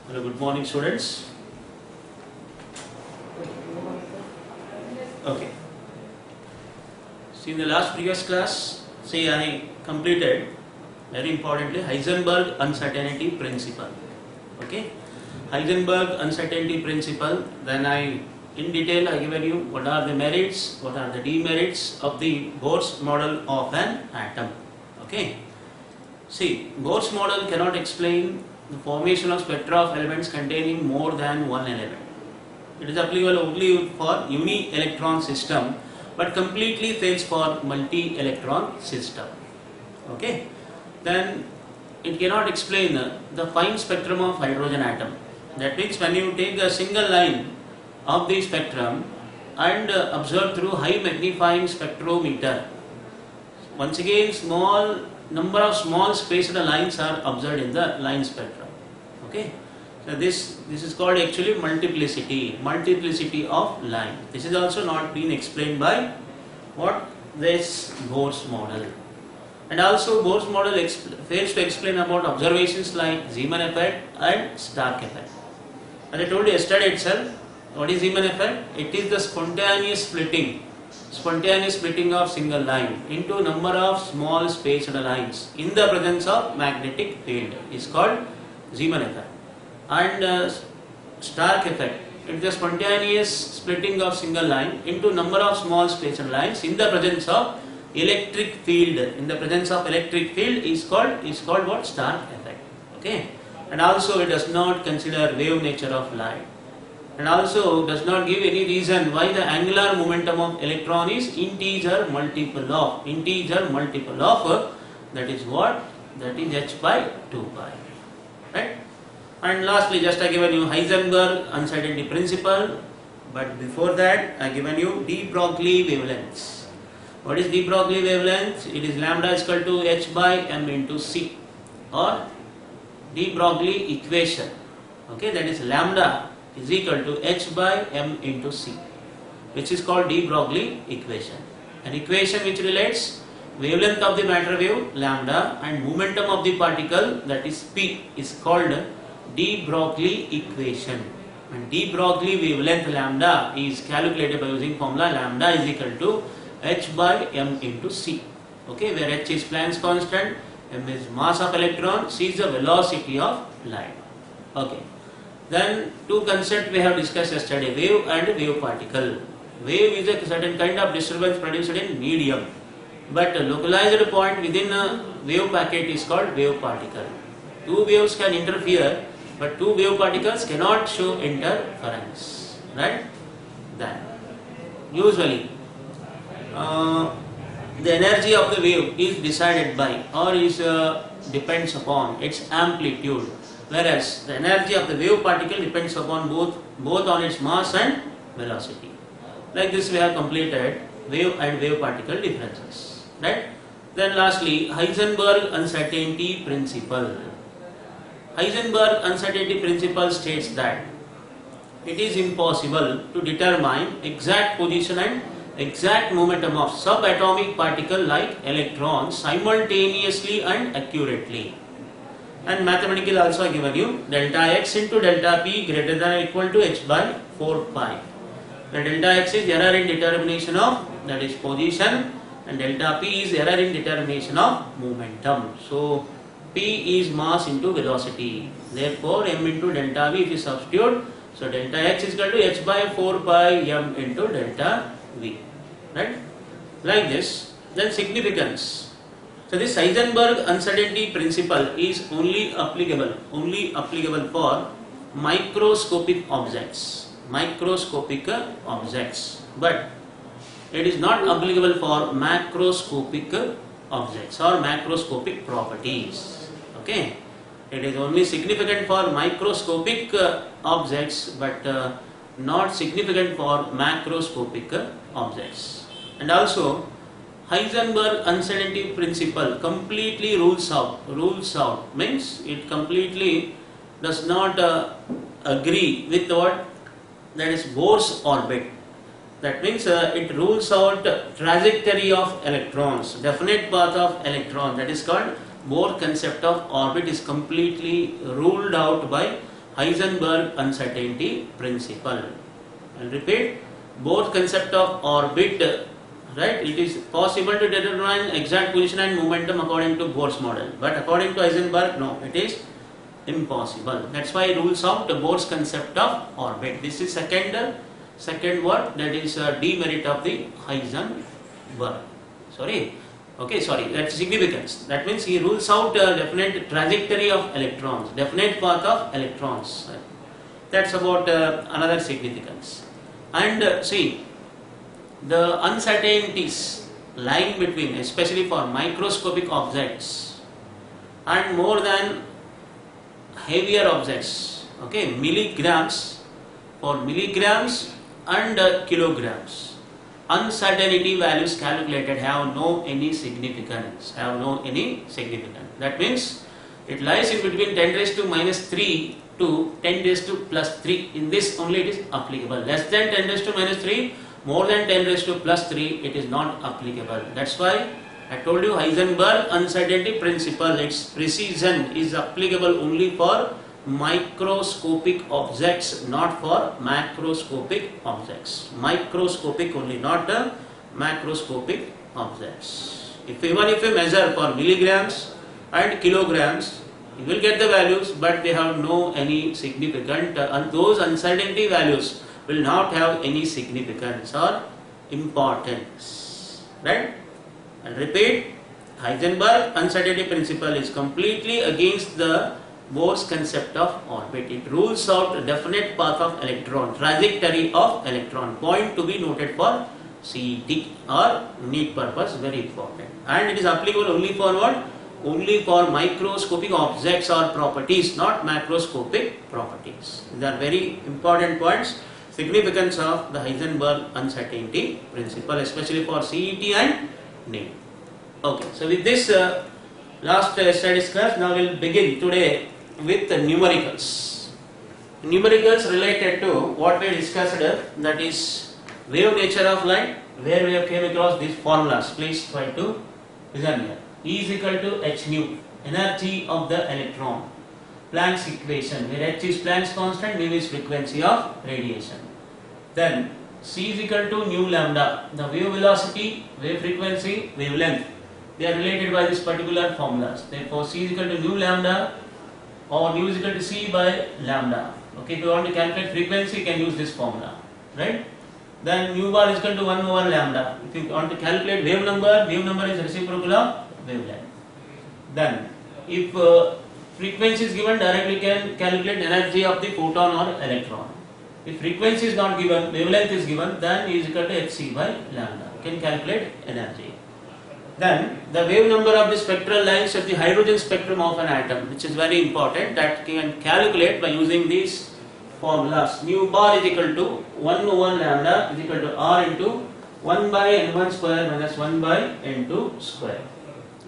Hello, good morning, students. Okay. See, in the last previous class, see, I completed very importantly Heisenberg uncertainty principle. Okay. Heisenberg uncertainty principle. Then in detail, I given you what are the merits, what are the demerits of the Bohr's model of an atom. Okay. See, Bohr's model cannot explain the formation of spectra of elements containing more than one element. It is applicable only for uni-electron system, but completely fails for multi-electron system. Okay. Then it cannot explain the fine spectrum of hydrogen atom. That means when you take a single line of the spectrum and observe through high magnifying spectrometer, once again small number of small spaced lines are observed in the line spectrum. Okay. So this is called actually multiplicity of line. This is also not been explained by what this Bohr's model. And also Bohr's model fails to explain about observations like Zeeman effect and Stark effect. As I told you yesterday itself, what is Zeeman effect? It is the spontaneous splitting of single line into number of small spaced lines in the presence of magnetic field is called Zeeman effect. And Stark effect, it is the spontaneous splitting of single line into number of small spaced lines in the presence of electric field. In the presence of electric field is called what? Stark effect. Okay. And also it does not consider wave nature of light. And also does not give any reason why the angular momentum of electron is integer multiple of that is what? That is h by 2 pi. Right? And lastly, just I given you Heisenberg uncertainty principle, but before that I given you de Broglie wavelengths. What is de Broglie wavelength? It is lambda is equal to h by m into c, or de Broglie equation. Okay, that is lambda is equal to h by m into c, which is called de Broglie equation. An equation which relates wavelength of the matter wave lambda and momentum of the particle, that is p, is called de Broglie equation. And de Broglie wavelength lambda is calculated by using formula lambda is equal to h by m into c. Okay, where h is Planck's constant, m is mass of electron, c is the velocity of light. Okay. Then two concepts we have discussed yesterday, wave and wave particle. Wave is a certain kind of disturbance produced in medium, but a localized point within a wave packet is called wave particle. Two waves can interfere, but two wave particles cannot show interference. Right? Then usually the energy of the wave is decided by or is depends upon its amplitude, whereas the energy of the wave particle depends upon both on its mass and velocity. Like this we have completed wave and wave particle differences. Right? Then lastly, Heisenberg uncertainty principle. Heisenberg uncertainty principle states that it is impossible to determine exact position and exact momentum of subatomic particle like electrons simultaneously and accurately. And mathematical also given you delta x into delta p greater than or equal to h by 4 pi. The delta x is error in determination of, that is, position, and delta p is error in determination of momentum. So p is mass into velocity. Therefore m into delta v, if you substitute, so delta x is equal to h by 4 pi m into delta v. Right? Like this. Then significance. So this Heisenberg uncertainty principle is only applicable for microscopic objects, but it is not applicable for macroscopic objects or macroscopic properties. Okay, it is only significant for microscopic objects, but not significant for macroscopic objects. And also Heisenberg uncertainty principle completely rules out means it completely does not agree with what? That is Bohr's orbit. That means it rules out trajectory of electrons, definite path of electron. That is called Bohr concept of orbit is completely ruled out by Heisenberg uncertainty principle. I'll repeat, both concept of orbit, right? It is possible to determine exact position and momentum according to Bohr's model, but according to Heisenberg, no, it is impossible. That's why he rules out Bohr's concept of orbit. This is second word, that is demerit of the Heisenberg. That's significance. That means he rules out a definite trajectory of electrons, definite path of electrons. That's about another significance. And see, the uncertainties lying between, especially for microscopic objects and more than heavier objects, milligrams, for milligrams and kilograms, uncertainty values calculated have no any significance. That means it lies in between 10 raised to minus 3 to 10 raised to plus 3. In this only it is applicable. Less than 10 raised to minus 3, more than 10 raised to plus 3, it is not applicable. That's why I told you Heisenberg uncertainty principle, its precision is applicable only for microscopic objects, not for macroscopic objects. Microscopic only, not macroscopic objects. Even if you measure for milligrams and kilograms, you will get the values, but they have no any significant, and those uncertainty values will not have any significance or importance, right? And repeat, Heisenberg uncertainty principle is completely against the Bohr's concept of orbit. It rules out a definite path of electron, trajectory of electron. Point to be noted for CET or NEET purpose, very important. And it is applicable only for what? Only for microscopic objects or properties, not macroscopic properties. These are very important points. Significance of the Heisenberg uncertainty principle, especially for CET and NEET. Okay, so with this last studies class, now we will begin today with the numericals. Numericals related to what we discussed, that is wave nature of light, where we have came across these formulas. Please try to listen here. E is equal to h nu, energy of the electron. Planck's equation, where h is Planck's constant, mu is frequency of radiation. Then c is equal to nu lambda, the wave velocity, wave frequency, wavelength. They are related by this particular formulas. Therefore, c is equal to nu lambda or nu is equal to c by lambda. Okay, if you want to calculate frequency, you can use this formula, right? Then nu bar is equal to 1 over lambda. If you want to calculate wave number is reciprocal of wavelength. Then, if frequency is given, directly can calculate energy of the photon or electron. If frequency is not given, wavelength is given, then E is equal to hc by lambda. You can calculate energy. Then the wave number of the spectral lines of the hydrogen spectrum of an atom, which is very important, that can calculate by using these formulas. Nu bar is equal to 1 over lambda is equal to R into 1 by n1 square minus 1 by n2 square.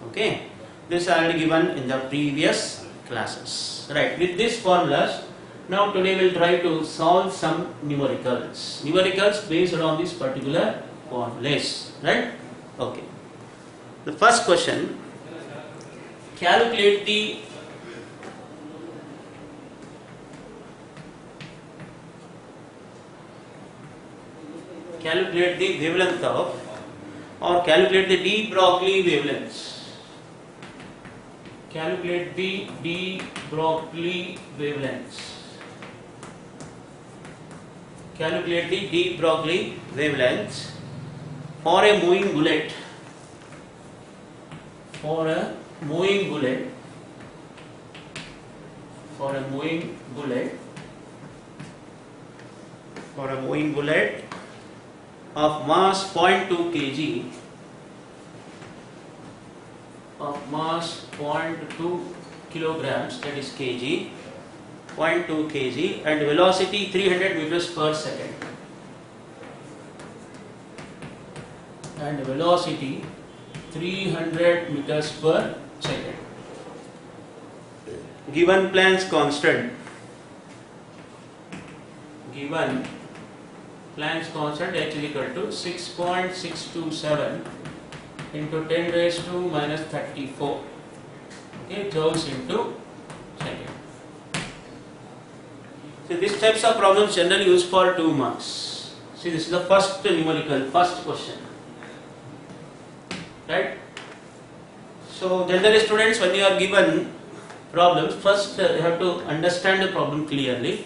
Okay, this I already given in the previous classes. Right, with these formulas, now today we will try to solve some numericals. Numericals based on this particular formulas. Right? Okay. The first question, calculate the wavelength of, or calculate the de Broglie wavelengths. Calculate the de Broglie wavelengths. Calculate the de Broglie wavelengths for a moving bullet. For a moving bullet of mass 0.2 kg, of mass 0.2 kilograms, that is kg, 0.2 kg, and velocity 300 meters per second. And velocity 300 meters per second. Given Planck's constant. Given Planck's constant h is equal to 6.627 into 10 raised to minus 34. Okay, joules into second. So these types of problems generally used for 2 marks. See, this is the first numerical, first question. Right? So generally students, when you are given problems, first you have to understand the problem clearly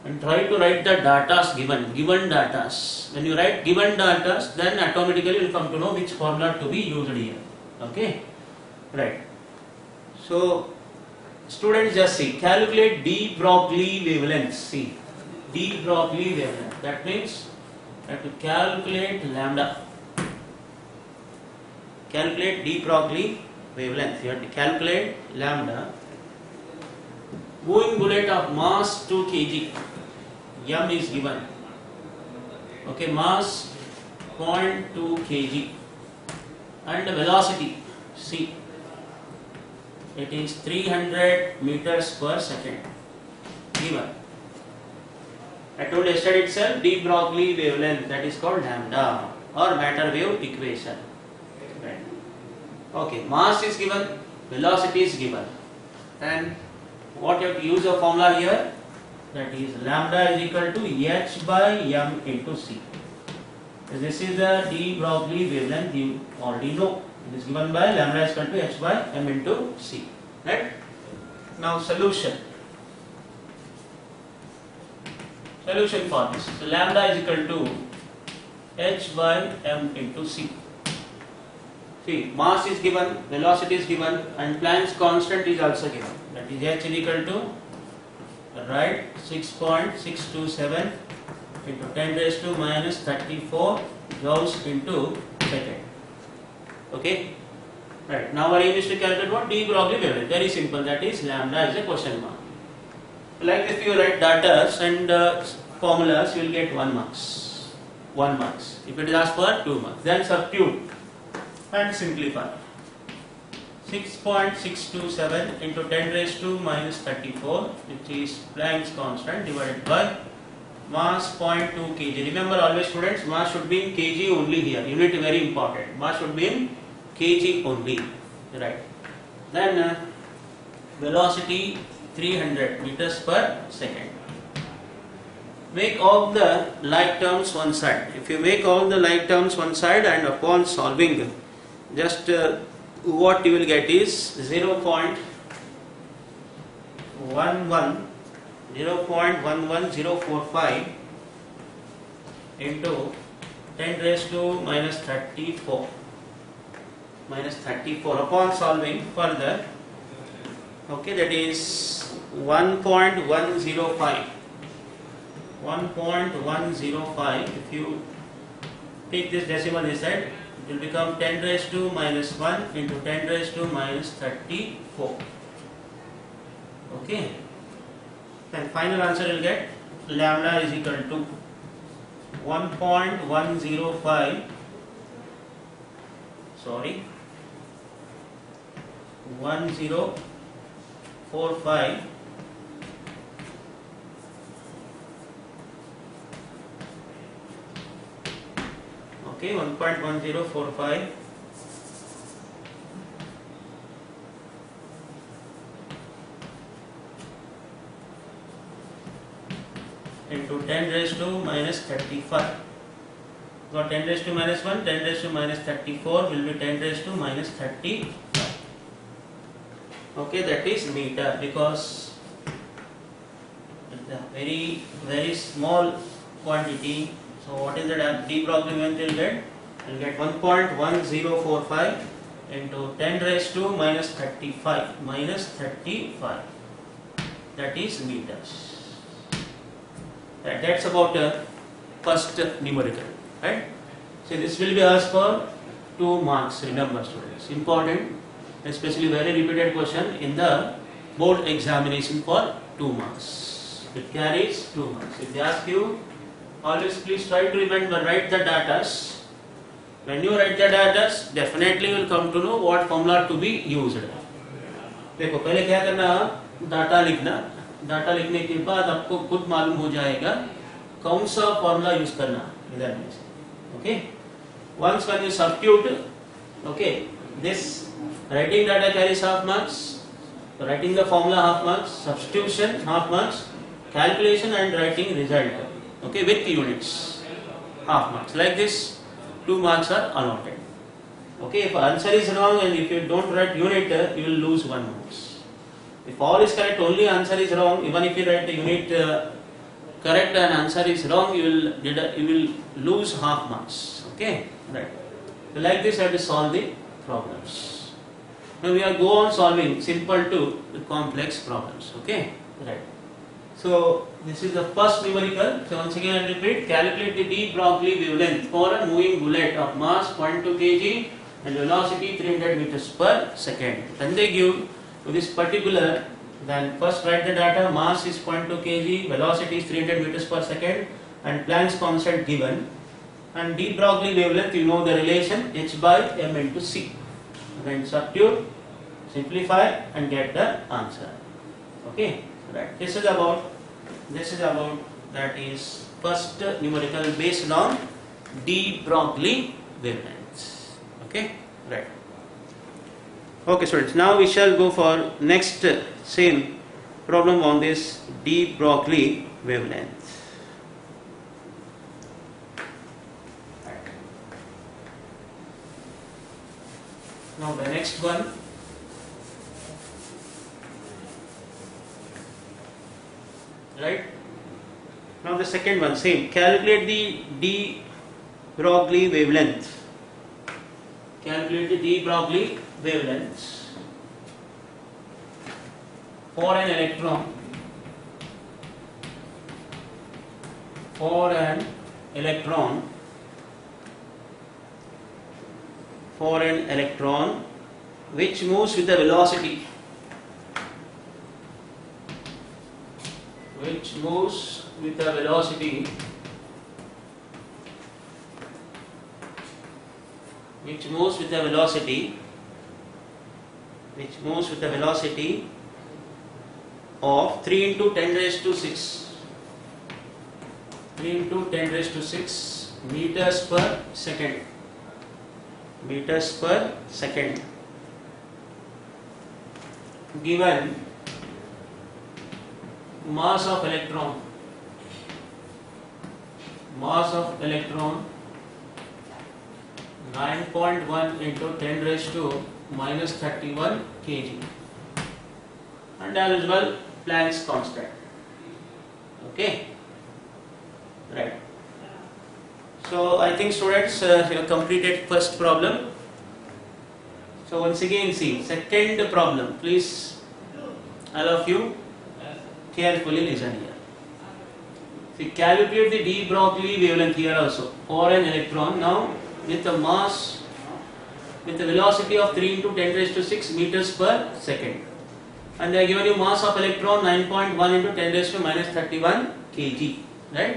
and try to write the datas given datas. When you write given datas, then automatically you will come to know which formula to be used here. Okay? Right. So students, just see, calculate de Broglie wavelength. See, de Broglie wavelength. That means you have to calculate lambda. Calculate de Broglie wavelength. You have to calculate lambda. Moving bullet of mass 2 kg. M is given. Okay, mass 0.2 kg. And the velocity, C. It is 300 meters per second. Given. I told yesterday itself, de Broglie wavelength, that is called lambda or matter wave equation. Right. Okay, mass is given, velocity is given. And what you have to use a formula here? That is lambda is equal to h by m into c. This is the de Broglie wavelength, you already know. It is given by lambda is equal to h by m into c. Right? Now solution. Solution for this. So lambda is equal to h by m into c. See, mass is given, velocity is given, and Planck's constant is also given. That is h is equal to, right, 6.627 into 10 raised to minus 34 joules into second. Okay? Right. Now our aim is to calculate what? De Broglie wavelength. Very simple. That is lambda is a question mark. Like if you write datas and formulas, you will get 1 marks. 1 marks. If it is asked for 2 marks, then substitute and simplify. 6.627 into 10 raised to minus 34, which is Planck's constant, divided by mass 0.2 kg. Remember always students, mass should be in kg only here. Unit very important. Mass should be in kg only. Right. Then velocity 300 meters per second. Make all the like terms one side. If you make all the like terms one side and upon solving, just what you will get is 0.11045 into 10 raised to minus 34. Upon solving further, okay, that is 1.105. If you take this decimal this side, it will become 10 raised to minus 1 into 10 raised to minus 34. Okay. And final answer will get lambda is equal to 1.105. Sorry. 1045 okay, 1.1045 into 10 raised to minus 35. Got 10 raised to minus 1, 10 raised to minus 34 will be 10 raised to minus 35. Okay, that is meter, because it's a very, very small quantity. So what is the de Broglie wavelength you will get? You will get 1.1045 into 10 raised to minus 35. That is meters. Right, that's about first numerical. Right? So this will be asked for 2 marks. Remember students, important, especially very repeated question in the board examination for 2 marks. It carries 2 marks. If they ask you, always please try to remember, write the datas. When you write the datas, definitely you will come to know what formula to be used. देखो पहले क्या करना, data लिखना, data लिखने के बाद आपको खुद मालूम हो जाएगा कौन सा फॉर्मूला यूज करना इधर में से. Okay, once when you substitute, okay, this writing data carries half marks, writing the formula half marks, substitution half marks, calculation and writing result, okay, with units, half marks. Like this, 2 marks are allotted. Okay, if answer is wrong and if you don't write unit, you will lose 1 marks. If all is correct, only answer is wrong. Even if you write the unit correct and answer is wrong, you will lose half marks. Okay, right. So like this, I have to solve the problems. Now we are go on solving simple to complex problems. Okay, right. So this is the first numerical. So once again I repeat, calculate the de Broglie wavelength for a moving bullet of mass 0.2 kg and velocity 300 meters per second. Then they give to this particular, then first write the data, mass is 0.2 kg, velocity is 300 meters per second and Planck's constant given. And de Broglie wavelength, you know the relation h by m into c. Then substitute, simplify and get the answer. Okay, right. This is about that is first numerical based on de Broglie wavelengths. Okay, right. Okay, students. Now we shall go for next same problem on this de Broglie wavelength. Now the next one, right? Now the second one, same. Calculate the de Broglie wavelength. Calculate the de Broglie wavelengths for an electron. For an electron which moves with the velocity of 3 into 10 raised to 6 meters per second, given mass of electron 9.1 into 10 raised to minus 31 kg, and as well Planck's constant. Okay, right. So I think students you have completed first problem. So once again see second problem. Please, all of you carefully listen here. See, calculate the de Broglie wavelength here also for an electron now with a mass with a velocity of 3 into 10 raised to 6 meters per second, and they are given you mass of electron 9.1 into 10 raised to minus 31 kg, right?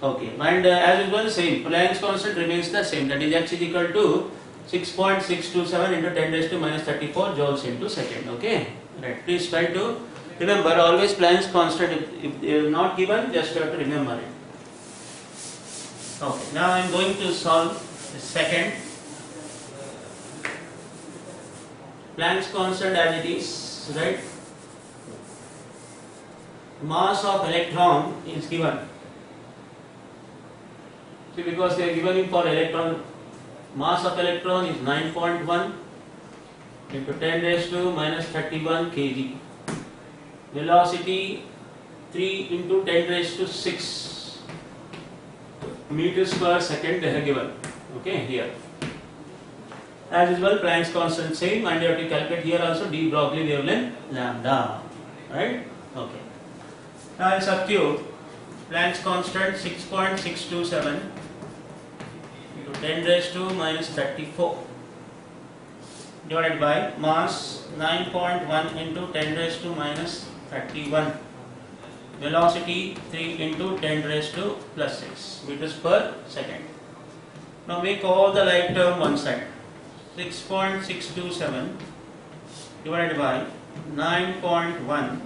Okay, and as usual same, Planck's constant remains the same, that is h is equal to 6.627 into 10 raised to minus 34 joules into second. Okay, right. Please try to remember always Planck's constant. If they are not given, just have to remember it. Okay, now I am going to solve the second. Planck's constant as it is, right? Mass of electron is given. See, because they are given him for electron, mass of electron is 9.1 into 10 raised to minus 31 kg. Velocity 3 into 10 raised to 6 meters per second they are given. Okay, here. As usual, Planck's constant same, and you have to calculate here also de Broglie wavelength lambda. Right? Okay. Now I substitute Planck's constant 6.627 into 10 raised to minus 34 divided by mass 9.1 into 10 raised to minus 31, velocity 3 into 10 raised to plus 6 meters per second. Now make all the like term one side. 6.627 divided by 9.1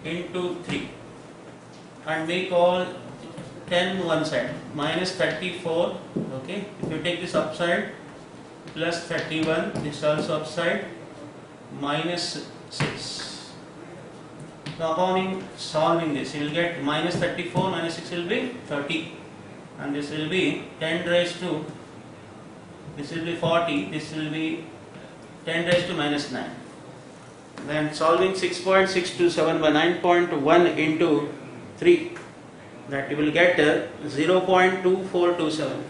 into 3, and make all 10 one side, minus 34. Okay, if you take this upside, plus 31, this also upside, minus 6. So upon solving this, you will get minus 34 minus 6 will be 30, and this will be 10 raised to, this will be 40, this will be 10 raised to minus 9. Then solving 6.627 by 9.1 into 3, that you will get 0.2427.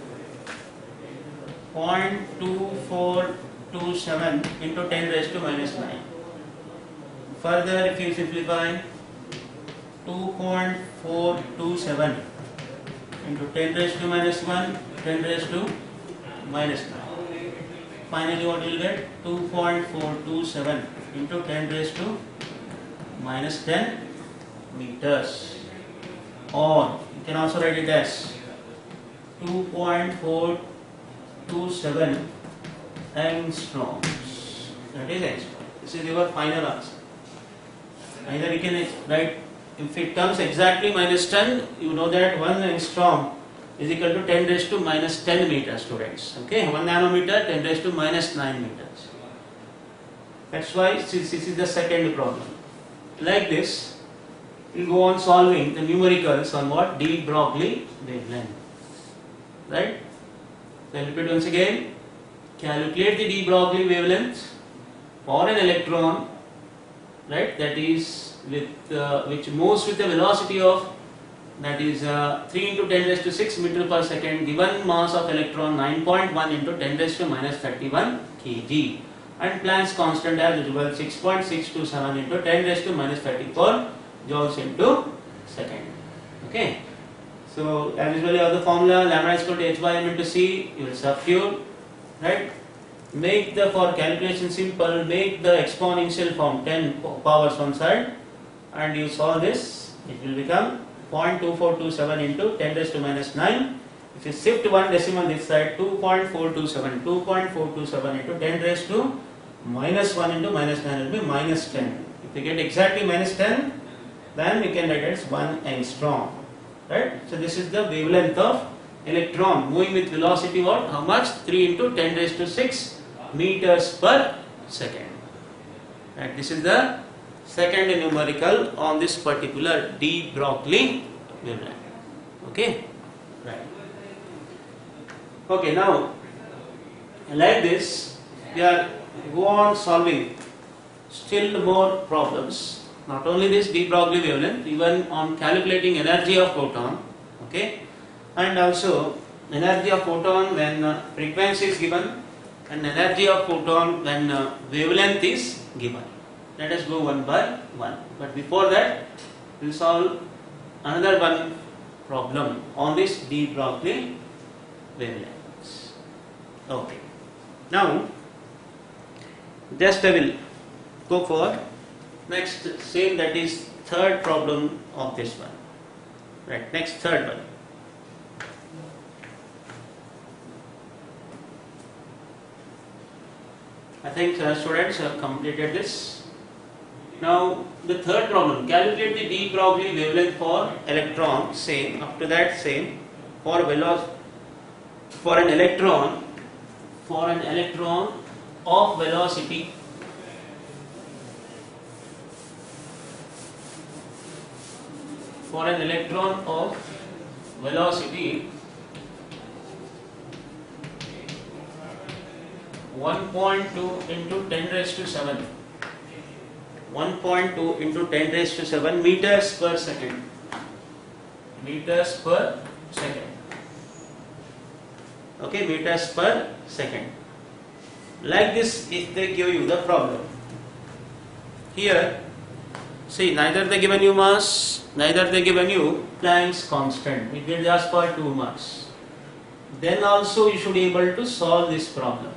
0.2427 into 10 raised to minus 9. Further, if you simplify, 2.427 into 10 raised to minus 1, 10 raised to minus 9. Finally, what you will get? 2.427 into 10 raised to minus 10 meters. Or you can also write it as 2.427 angstroms. That is angstrom. This is your final answer. Either you can write, if it comes exactly minus 10, you know that 1 angstrom is equal to 10 raised to minus 10 meters, students. Okay, 1 nanometer, 10 raised to minus 9 meters. That's why this is the second problem. Like this, we will go on solving the numericals on what? de Broglie wavelength. Right? So I'll repeat once again. Calculate the de Broglie wavelength for an electron, right? That is with which moves with the velocity of, that is 3 into 10 raised to 6 meter per second, given mass of electron 9.1 into 10 raised to minus 31 kg, and Planck's constant as usual 6.627 into 10 raised to minus 34 joules into second. Okay. So as usually of the formula, lambda is equal to h by m into c. You will substitute, right? Make the, for calculation simple, make the exponential form 10 powers one side, and you solve this. It will become 0.2427 into 10 raised to minus 9. If you shift one decimal this side, 2.427 into 10 raised to minus 1 into minus 9 will be minus 10. If you get exactly minus 10, then we can write it as 1 angstrom. Right? So this is the wavelength of electron moving with velocity what? How much? 3 into 10 raised to 6 meters per second. Right? This is the second numerical on this particular de Broglie wavelength. Okay? Right. Okay, now like this, we are go on solving still more problems. Not only this de Broglie wavelength, even on calculating energy of photon, okay, and also energy of photon when frequency is given, and energy of photon when wavelength is given. Let us go one by one. But before that, we will solve another one problem on this de Broglie wavelengths. Okay. Now, just I will go for next same, that is third problem of this one. Right, next third one. I think students have completed this. Now the third problem, calculate the de Broglie wavelength for electron, same, up to that same, for an electron of velocity for an electron of velocity 1.2 into 10 raised to 7 1.2 into 10 raised to 7 meters per second. Okay, meters per second. Like this, if they give you the problem, here, see, neither they given you mass, neither they given you Planck's constant. It will just for 2 marks. Then also you should be able to solve this problem.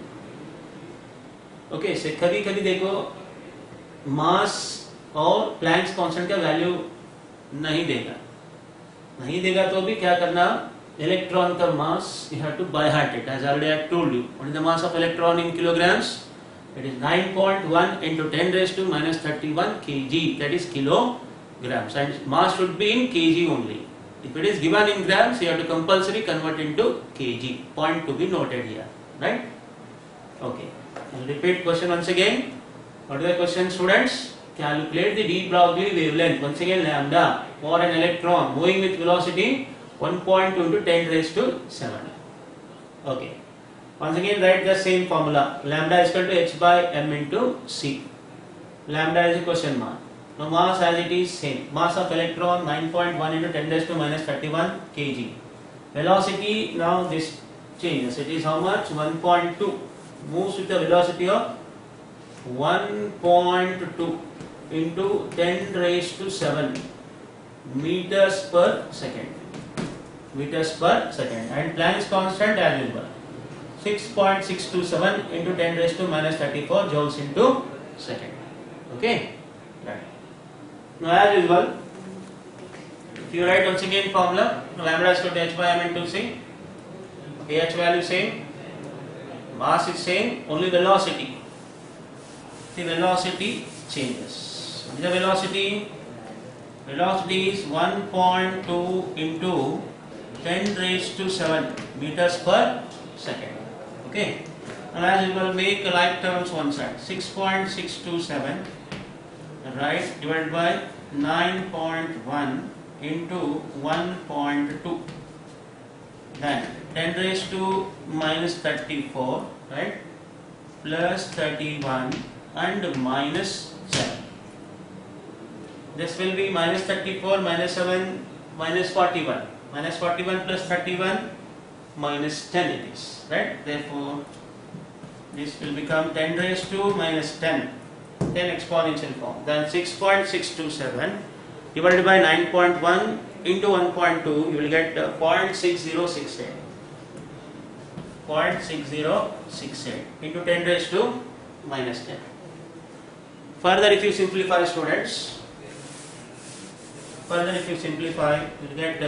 Okay, so कभी कभी देखो मास और Planck's constant का value नहीं देगा तो भी क्या करना, इलेक्ट्रॉन का मास you have to by heart it, as already I have told you. What is the mass of electron in kilograms? It is 9.1 into 10 raised to minus 31 kg, that is kilograms, and mass should be in kg only. If it is given in grams, you have to compulsory convert into kg. Point to be noted here, right? Okay, I will repeat question once again. What is the question, students? calculate the de Broglie wavelength. Once again, lambda for an electron moving with velocity 1.2 into 10 raised to 7. Okay. Once again, write the same formula. Lambda is equal to h by m into c. Lambda is a question mark. Now mass as it is same. Mass of electron 9.1 into 10 raised to minus 31 kg. Velocity, now this changes. It is how much? 1.2. Moves with the velocity of 1.2 into 10 raised to 7 meters per second. Meters per second. And Planck's constant as usual. 6.627 into 10 raised to minus 34 joules into second. Okay? Right. Now as usual, if you write once again formula, lambda is equal to h by m into c. Okay, h value same, mass is same, only velocity. The velocity changes. The velocity is 1.2 into 10 raised to 7 meters per second. Okay. And as you will make like terms one side. 6.627 right divided by 9.1 into 1.2. Then 10 raised to minus 34 right plus 31 and minus 7. This will be minus 34 minus 7 minus 41. Minus 41 plus 31 minus 10 it is, right? Therefore, this will become 10 raised to minus 10 exponential form. Then 6.627 divided by 9.1 into 1.2, you will get 0.6068. 0.6068 into 10 raised to minus 10. Further, if you simplify, students, you will get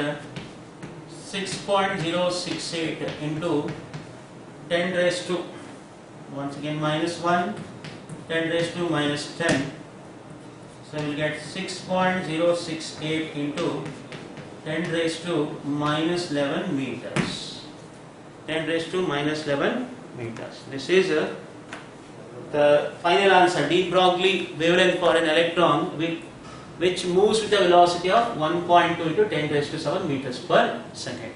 6.068 into 10 raised to, once again minus 1, 10 raised to minus 10. So we will get 6.068 into 10 raised to minus 11 meters. 10 raised to minus 11 meters. This is the final answer. De Broglie wavelength for an electron which moves with a velocity of 1.2 into 10 raised to 7 meters per second.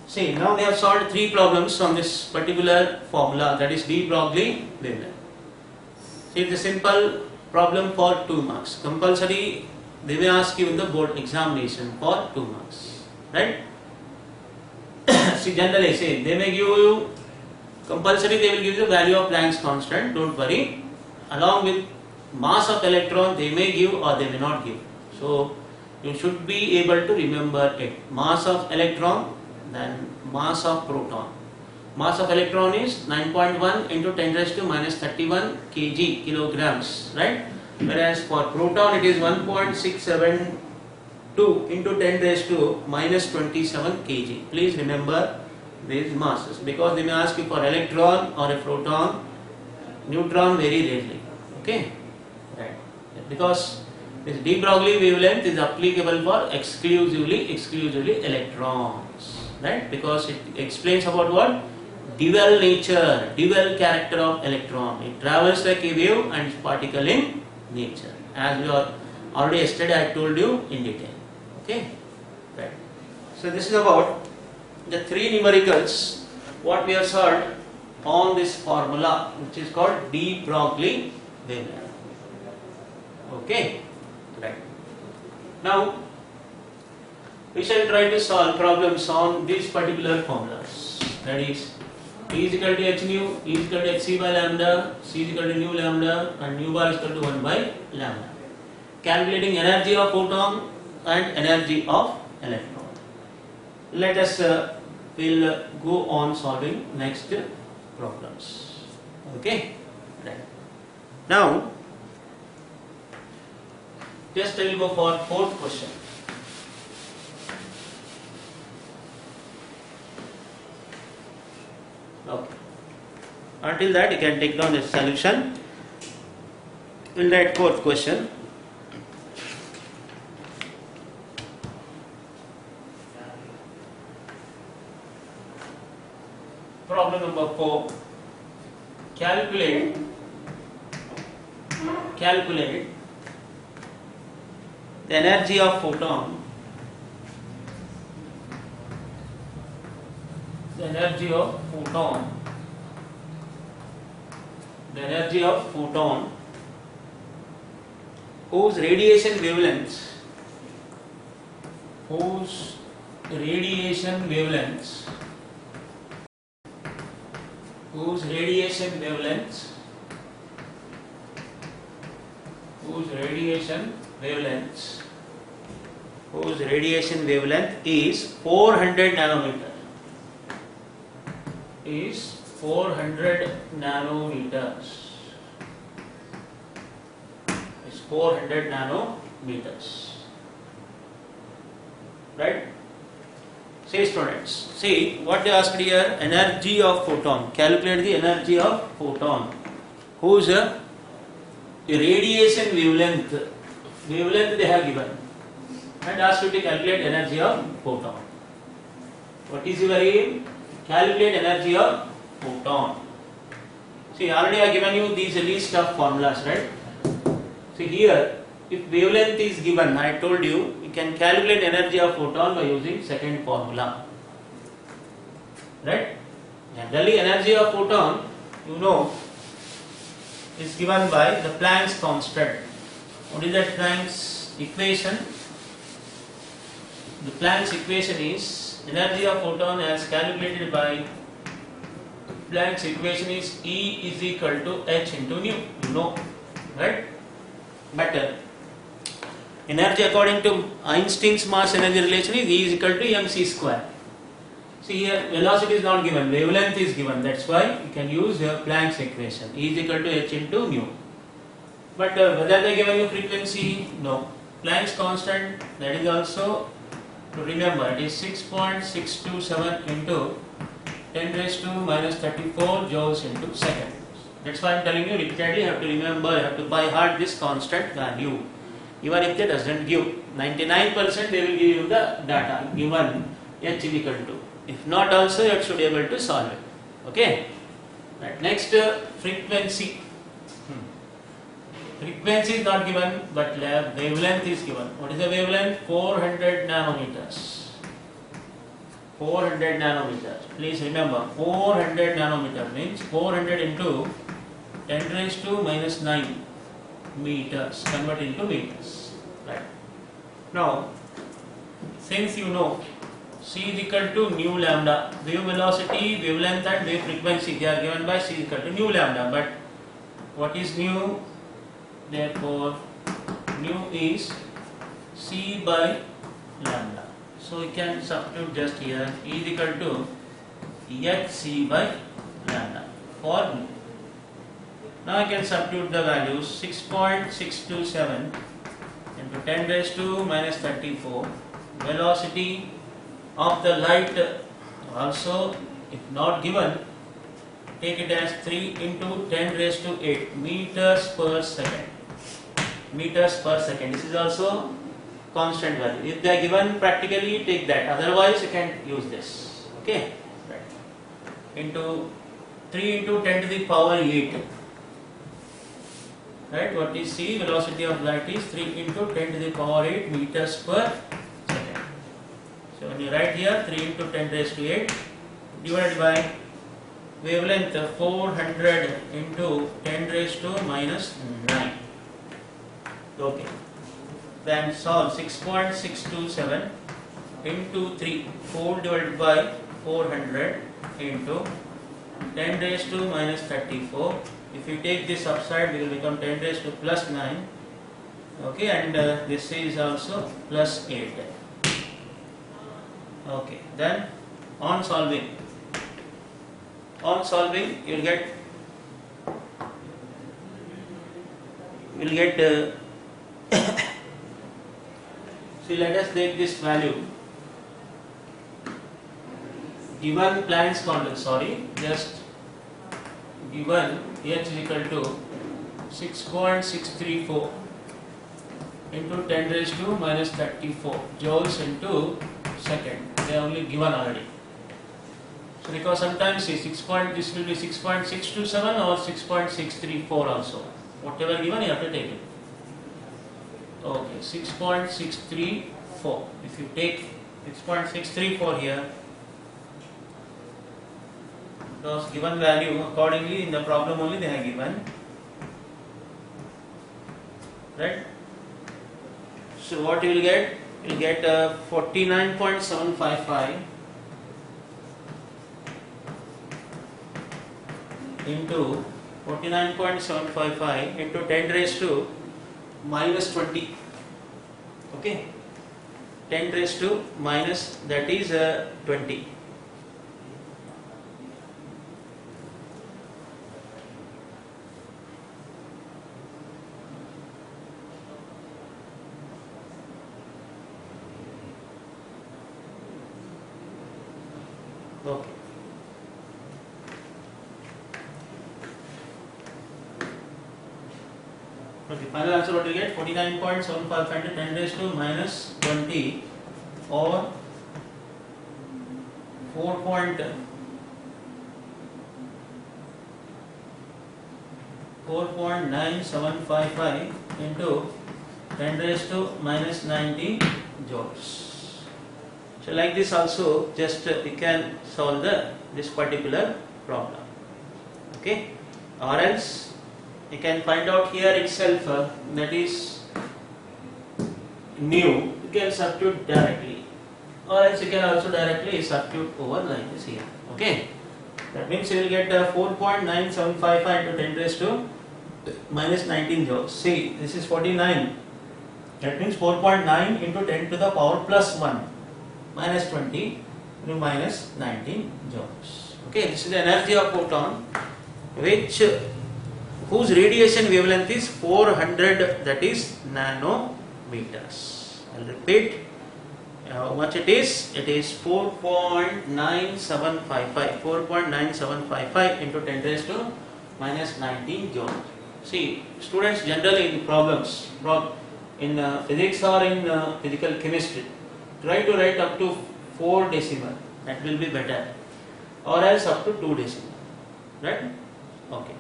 See, now we have solved 3 problems from this particular formula, that is de Broglie wavelength. See, it's a simple problem for 2 marks. Compulsory, they may ask you in the board examination for 2 marks, right? See, generally say they may give you compulsory, they will give you the value of Planck's constant, don't worry. Along with mass of electron, they may give or they may not give. So you should be able to remember it. Mass of electron, then mass of proton. Mass of electron is 9.1 into 10 raised to minus 31 kg, kilograms, right? Whereas for proton it is 1.672 into 10 raised to minus 27 kg. Please remember these masses because they may ask you for electron or a proton, neutron very rarely. Okay? Right. Because this de Broglie wavelength is applicable for exclusively electrons, right? Because it explains about what? Dual nature, dual character of electron. It travels like a wave and is particle in nature. As we are already yesterday I told you in detail. Okay? Right. So this is about the 3 numericals what we have solved on this formula which is called de Broglie wavelength. Okay? Right. Now we shall try to solve problems on these particular formulas. That is E is equal to h nu, E is equal to h c by lambda, C is equal to nu lambda and nu bar is equal to 1 by lambda. Calculating energy of photon and energy of electron. Let us will go on solving next problems. Okay? Right. Now just I will go for 4th question. Okay. Until that you can take down the solution. We will write 4th question. Problem number 4. Calculate calculate the energy of photon, the energy of photon whose radiation wavelengths is 400 nanometer. Is 400 nanometers. Right? Say students, see what they asked here, energy of photon, calculate the energy of photon whose radiation wavelength they have given and asked you to calculate energy of photon. What is your aim? Calculate energy of photon. See, already I have given you these list of formulas, right? See here, if wavelength is given, I told you, we can calculate energy of photon by using second formula. Right? Generally, energy of photon, you know, is given by the Planck's constant. What is that Planck's equation? The Planck's equation is energy of photon as calculated by Planck's equation is E is equal to h into nu. You know, right? But energy according to Einstein's mass energy relation is E is equal to mc square. See here, velocity is not given, wavelength is given. That's why you can use Planck's equation. E is equal to h into nu. But whether they given you frequency, no. Planck's constant, that is also to remember, it is 6.627 into 10 raised to minus 34 joules into second. That's why I am telling you repeatedly, you have to remember, you have to by heart this constant value. Even if they doesn't give, 99% they will give you the data given h is equal to. If not also, you should be able to solve it. Okay? Right. Next, frequency. Frequency is not given, but wavelength is given. What is the wavelength? 400 nanometers. 400 nanometers. Please remember, 400 nanometer means 400 into 10 raised to minus 9 meters. Convert into meters. Right. Now, since you know c is equal to nu lambda, wave velocity, wavelength and wave frequency, they are given by c is equal to nu lambda. But what is nu? Therefore, nu is c by lambda. So we can substitute just here, E is equal to hc by lambda for nu. Now I can substitute the values. 6.627 into 10 raised to minus 34. Velocity of the light also, if not given, take it as 3 into 10 raised to 8 meters per second. Meters per second. This is also constant value. If they are given practically, take that. Otherwise, you can use this. Okay? Right. Into 3 into 10 to the power 8. Right? What is c? Velocity of light is 3 into 10 to the power 8 meters per second. So when you write here 3 into 10 raised to 8 divided by wavelength 400 into 10 raised to minus 9. Okay. Then solve 6.627 into 3, 4 divided by 400 into 10 raised to minus 34. If you take this upside, it will become 10 raised to plus 9. Okay, and this is also plus 8. Okay, then on solving, you will get see, let us take this value given Planck's constant, just given h is equal to 6.634 into 10 raised to minus 34 joules into second. They are only given already. So because sometimes see this will be 6.627 or 6.634 also. Whatever given, you have to take it. Okay, 6.634. If you take 6.634 here, those given value accordingly in the problem only they have given, right? So what you will get? You will get 49.755 into 49.755 into 10 raised to minus 20. Okay, 10 raised to minus, that is 20. Okay. Okay, final answer what you get? 49.755 into 10 raised to minus 20 or 4.9755 into 10 raised to minus 90 joules. So like this also, just we can solve this particular problem. Okay, or else you can find out here itself, that is new, you can substitute directly, or else you can also directly substitute over like this here. Okay, that means you will get 4.9755 into 10 raised to minus 19 joules. See, this is 49, that means 4.9 into 10 to the power plus 1 minus 20 into minus 19 joules. Okay, this is the energy of photon whose radiation wavelength is 400, that is nanometers. I'll repeat how much it is. It is 4.9755 into 10 raised to minus 19 joules. See, students generally in problems in physics or in physical chemistry, try to write up to 4 decimal, that will be better, or else up to 2 decimal, right? Okay,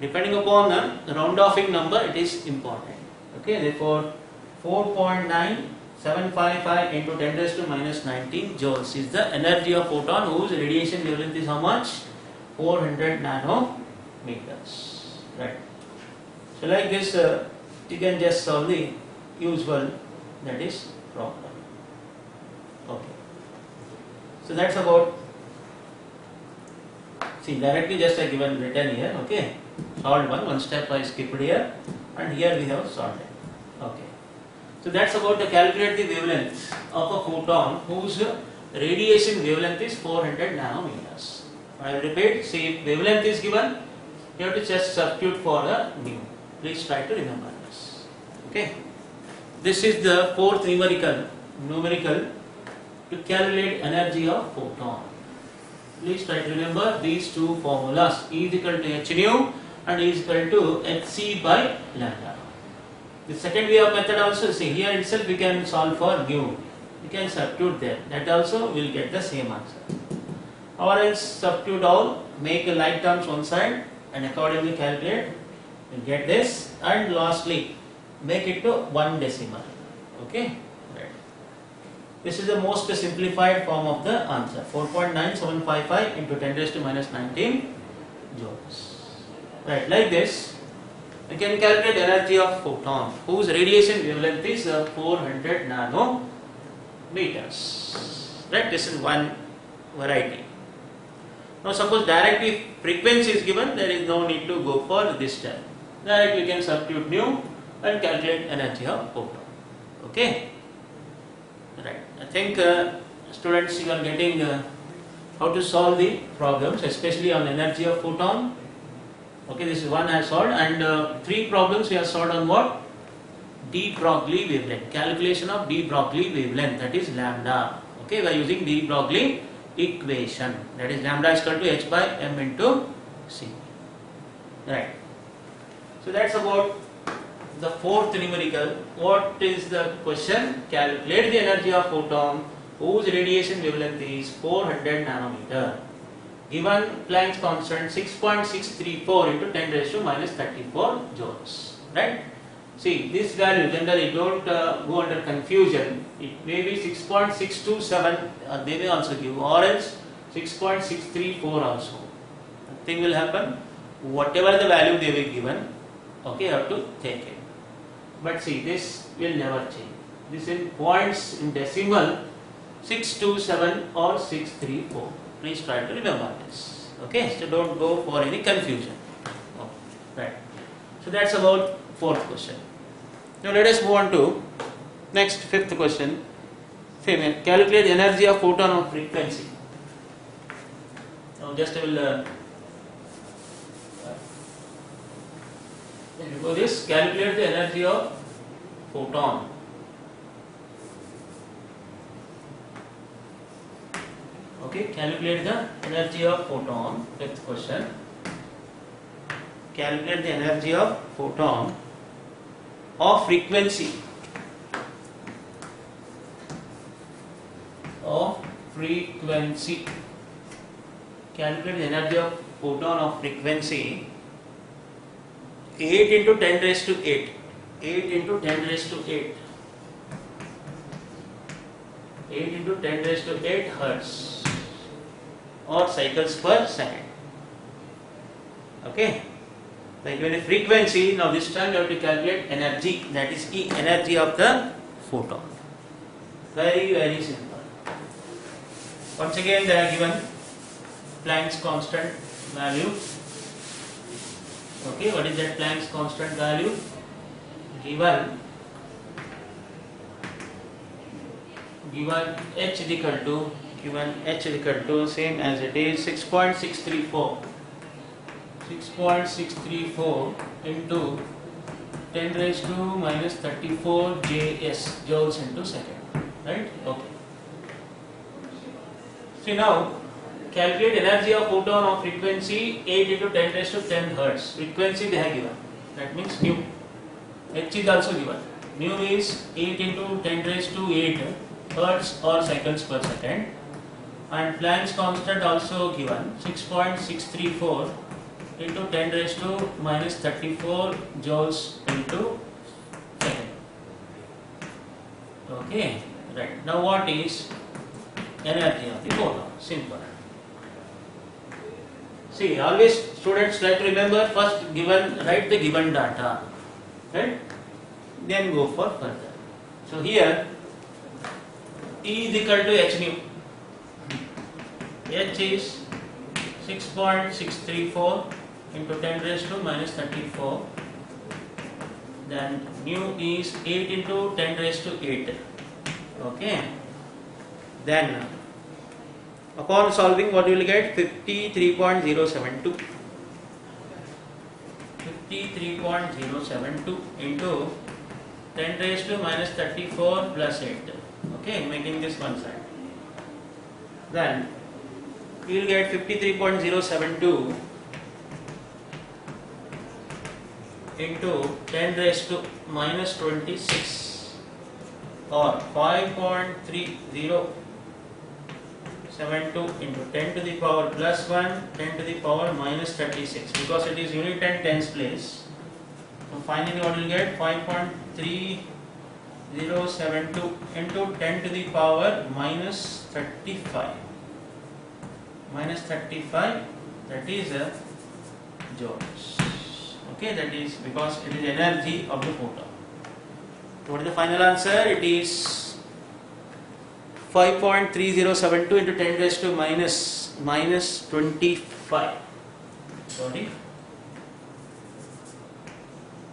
depending upon the round offing number, it is important. Okay, therefore 4.9755 into 10 raised to minus 19 joules is the energy of photon whose radiation wavelength is how much? 400 nanometers, right? So like this, you can just solve the usual, that is problem. Okay, so that's about, see, directly just I given written here. Okay, solved one step I skipped here, and here we have solved it. Okay, so that's about the calculate the wavelength of a photon whose radiation wavelength is 400 nanometers. I will repeat, see, if wavelength is given, you have to just substitute for the mu. Please try to remember this. Okay, this is the fourth numerical to calculate energy of photon. Please try to remember these two formulas: E is equal to h nu and E is equal to hc by lambda. The second way of method also, see, here itself we can solve for mu. We can substitute there. That also will get the same answer. Or else substitute all, make the like terms one side and accordingly calculate. You get this, and lastly make it to 1 decimal. Okay. This is the most simplified form of the answer. 4.9755 into 10 raised to minus 19 joules. Right, like this, we can calculate energy of photon whose radiation wavelength is 400 nanometers. Right, this is one variety. Now suppose directly frequency is given, there is no need to go for this step. Directly we can substitute mu and calculate energy of photon. Okay. Right. I think students, you are getting how to solve the problems, especially on energy of photon. Okay, this is one I solved, and 3 problems we have solved on what? de Broglie wavelength, calculation of de Broglie wavelength, that is lambda. Okay, we are using de Broglie equation, that is lambda is equal to h by m into c. Right. So that's about the fourth numerical. What is the question? Calculate the energy of photon whose radiation wavelength is 400 nanometer. given Planck's constant 6.634 into 10 raised to minus 34 joules, right? See, this value generally don't go under confusion. It may be 6.627, they may also give, or else 6.634 also. Nothing will happen. Whatever the value they will given, okay, you have to take it. But see, this will never change. This in points in decimal 627 or 634. Please try to remember this. Okay, so don't go for any confusion. Oh, right. So that's about fourth question. Now let us move on to next fifth question. Calculate energy of photon of frequency. Now just I will for this, calculate the energy of photon. Okay, calculate the energy of photon. Fifth question. Calculate the energy of photon of frequency. Calculate the energy of photon of frequency. 8 into 10 raised to 8. 8 into 10 raised to 8. 8 into 10 raised to 8 hertz or cycles per second. Okay. Like when a frequency, now this time you have to calculate energy, that is the energy of the photon. Very, very simple. Once again they are given Planck's constant value. Okay, what is that Planck's constant value? Given h is equal to same as it is 6.634. 6.634 into 10 raised to minus 34 joules into second. Right? Okay. See now, calculate energy of photon of frequency 8 into 10 raised to 10 hertz. Frequency they have given. That means nu. H is also given. Nu is 8 into 10 raised to 8 hertz or cycles per second. And Planck's constant also given 6.634 into 10 raised to minus 34 joules into second. Okay, right. Now what is energy of the photon? Simple. See, always students try to remember first write the given data, right? Then go for further. So here E is equal to h nu. H is 6.634 into 10 raised to minus 34. Then nu is 8 into 10 raised to 8. Okay. Then upon solving, what you will get? 53.072. 53.072 into 10 raised to minus 34 plus 8. Okay, making this one side. Then you will get 53.072 into 10 raised to minus 26 or 5.3072 into 10 to the power plus 1, 10 to the power minus 36, because it is unit and tens place. So finally what you will get? 5.3072 into 10 to the power minus 35. Minus 35, that is a joules. Okay, that is because it is energy of the photon. What is the final answer? It is 5.3072 into 10 raised to minus 25. Sorry,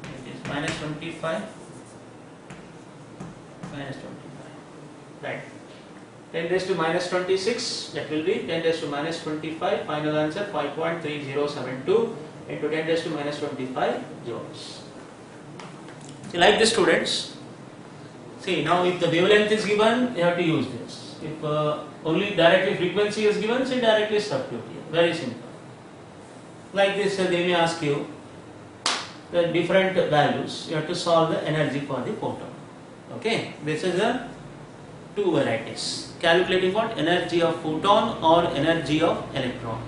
it is minus 25. Minus 25. Right. 10 raised to minus 26, that will be 10 raised to minus 25. Final answer 5.3072 into 10 raised to minus 25 joules. See, like the students, see now if the wavelength is given, you have to use this. If only directly frequency is given, say directly substitute here. Very simple. Like this, they may ask you the different values. You have to solve the energy for the photon. Okay, this is a two varieties. Calculating what? Energy of photon or energy of electron.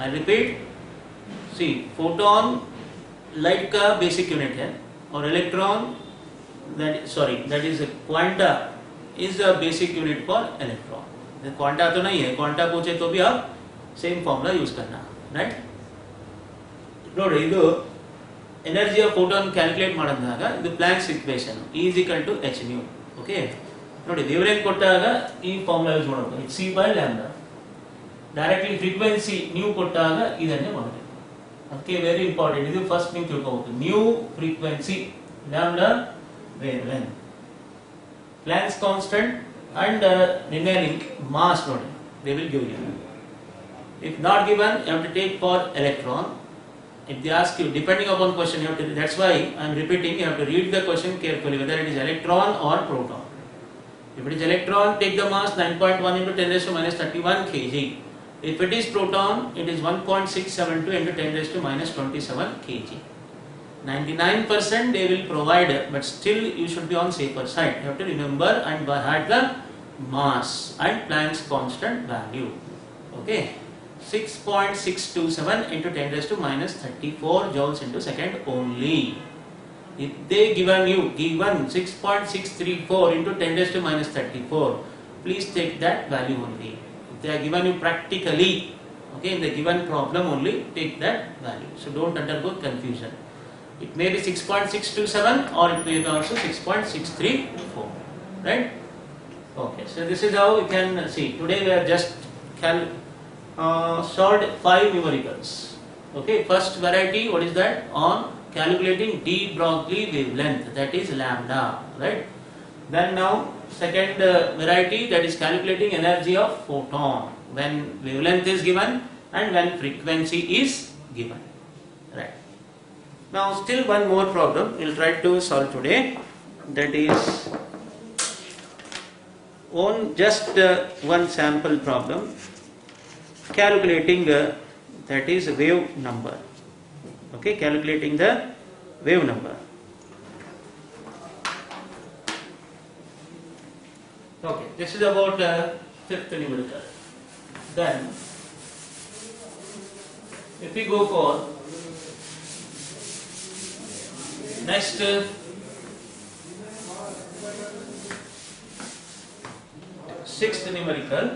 I repeat, see, photon light का basic unit है और electron that is a quanta is the basic unit for electron. Quanta तो नहीं है, quanta पूछे तो भी आप सेम फॉर्मूला यूज करना, राइट? ನೋಡಿ ಇದು ಎನರ್ಜಿ ಆಫ್ ಫೋಟಾನ್ ಕ್ಯಾಲ್ಕುಲೇಟ್ ಮಾಡಿದಾಗ ಇದು planks equation E is equal to h nu. Okay, ನೋಡಿ ವೇವ್ಲೆಂತ್ ಕೊಟ್ಟಾಗ ಈ ಫಾರ್ಮುಲಾ ಯೂಸ್ ಮಾಡಬೇಕು, h c by lambda. Directly frequency new ಕೊಟ್ಟಾಗ ಇದನ್ನೇ ಮಾಡಬೇಕು. ಅದಕ್ಕೆ ವೆರಿ ಇಂಪಾರ್ಟೆಂಟ್, ಇದು ಫಸ್ಟ್ ನೀವು ತಿಳ್ಕೋಬೇಕು. New frequency, lambda wavelength, Planck's constant and remaining mass ನೋಡಿ they will give you. If not given, you have to take for electron. If they ask you, depending upon question, you have to, that's why I am repeating, you have to read the question carefully, whether it is electron or proton. If it is electron, take the mass 9.1 into 10 raised to minus 31 kg. If it is proton, it is 1.672 into 10 raised to minus 27 kg. 99% they will provide, but still you should be on safer side. You have to remember and by heart the mass and Planck's constant value. Okay, 6.627 into 10 raised to minus 34 joules into second only. If they given 6.634 into 10 raised to minus 34, please take that value only. If they are given you practically, okay, in the given problem only, take that value. So don't undergo confusion. It may be 6.627 or it may be also 6.634, right? Okay, so this is how we can see. Today we have just solved 5 numericals. Okay, first variety, what is that? On calculating de Broglie wavelength, that is lambda, right? Then now second variety, that is calculating energy of photon when wavelength is given and when frequency is given, right? Now still one more problem we will try to solve today, that is on just one sample problem calculating that is wave number. Okay, calculating the wave number. Okay, this is about fifth numerical. Then if we go for next sixth numerical,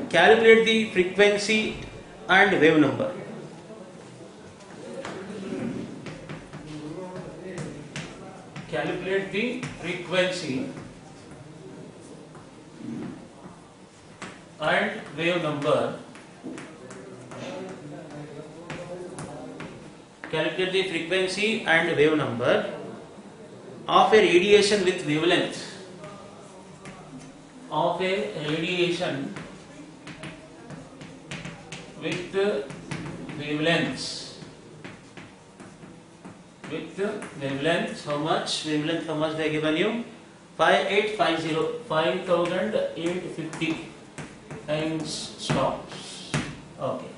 calculate the frequency and wave number. Calculate the frequency and wave number. Calculate the frequency and wave number of a radiation with wavelength. Of a radiation with wavelengths. With wavelength, how much? Wavelength, how much they have given you? 5850 angstroms. Okay.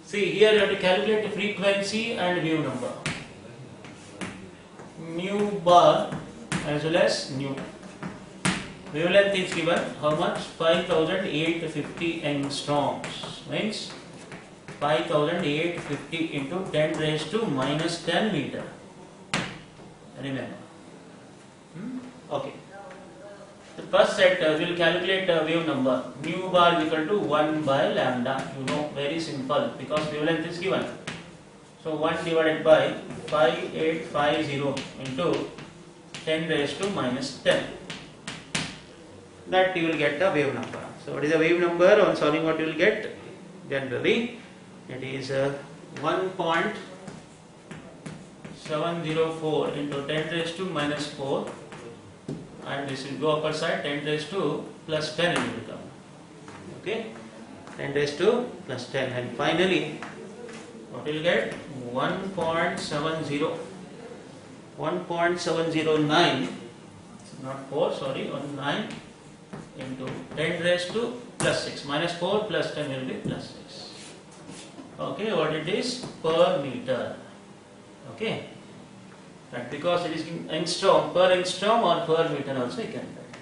See, here you have to calculate the frequency and wave number. Nu bar as well as nu. Wavelength is given how much? 5850 angstroms. Means 5850 into 10 raised to minus 10 meter. Remember. Okay. The first set we will calculate wave number. Nu bar is equal to 1 by lambda. You know, very simple because wavelength is given. So 1 divided by 5850 into 10 raised to minus 10. That you will get the wave number. So what is the wave number? On solving, what you will get? Generally, it is 1.704 into 10 raised to minus 4, and this will go upper side 10 raised to plus 10 it will become. Okay, 10 raised to plus 10, and finally what you will get? 1.709, not 4, sorry, 19 into 10 raised to plus 6, minus 4 plus 10 will be plus 6. Okay, what it is? Per meter. Okay, that because it is in angstrom, per angstrom or per meter also you can write.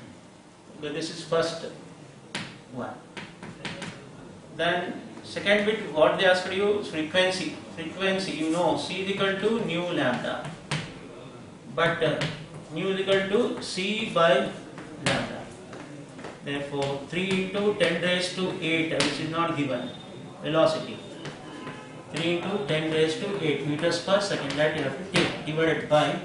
Okay, this is first one. Then second bit, what they asked you, frequency. Frequency, you know, C is equal to nu lambda, but nu is equal to C by lambda. Therefore 3 into 10 raised to 8, which is not given, velocity, 3 into 10 raised to 8 meters per second, that you have to take, divided by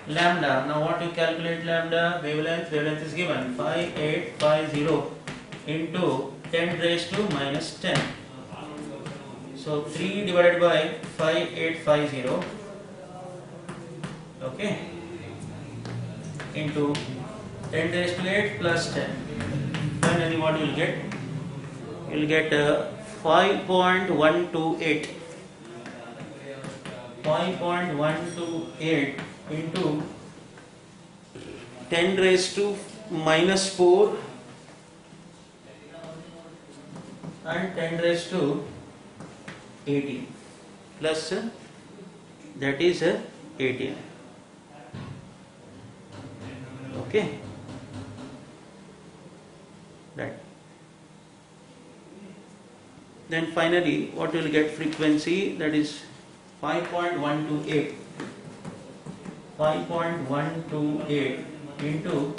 lambda. Now what you calculate lambda? Wavelength is given 5850 into 10 raised to minus 10. So 3 divided by 5850, okay, into 10 raised to 8 plus 10. Then what you will get? You will get 5.128. 5.128 into 10 raised to minus 4 and 10 raised to 18 plus that is 18. Okay, right. Then finally what you will get, frequency, that is 5.128 into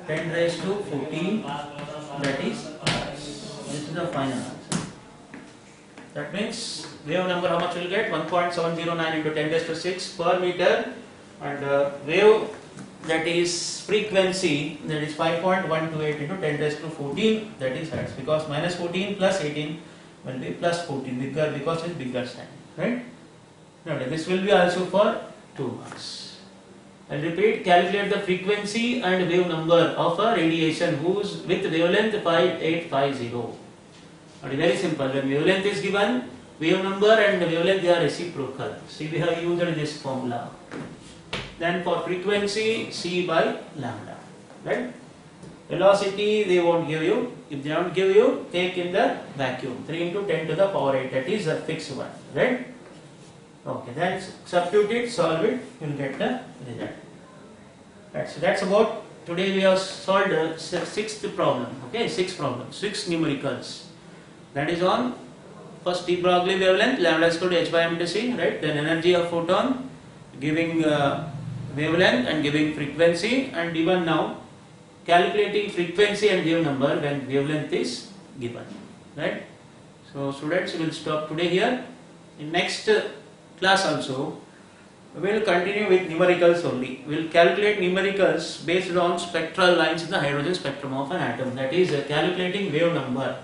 10 raised to 14, that is this is the final answer. That means wave number, how much you will get? 1.709 into 10 raised to 6 per meter, and wave, that is frequency, that is 5.128 into 10 raised to 14, that is hertz, because minus 14 plus 18 will be plus 14, bigger, because it's bigger sign, right? Now this will be also for 2 marks. I'll repeat, calculate the frequency and wave number of a radiation whose with wavelength 5850. And very simple, when wavelength is given, wave number and wavelength, they are reciprocal. See, we have used this formula. Then for frequency, C by lambda, right? Velocity they won't give you. If they don't give you, take in the vacuum. 3 into 10 to the power 8, that is a fixed one, right? Okay, then substitute it, solve it, you will get the result. Right, so that's about, today we have solved the sixth problem. Okay, 6 problems, 6 numericals. That is on first de Broglie wavelength, lambda is equal to h by m to c, right? Then energy of photon, giving wavelength and giving frequency, and even now calculating frequency and wave number when wavelength is given, right? So students, we will stop today here. In next class also we will continue with numericals only. We will calculate numericals based on spectral lines in the hydrogen spectrum of an atom, that is calculating wave number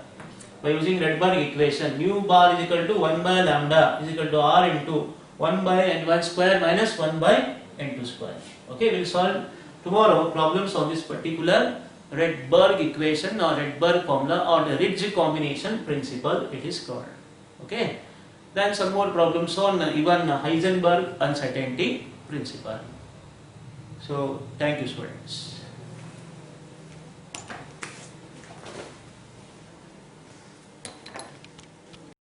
by using Rydberg equation. Nu bar is equal to 1 by lambda is equal to r into 1 by n1 square minus 1 by n2 square. Okay, we will solve tomorrow problems on this particular Rydberg equation or Rydberg formula or the ridge combination principle it is called. Okay, then some more problems on even Heisenberg uncertainty principle. So thank you students.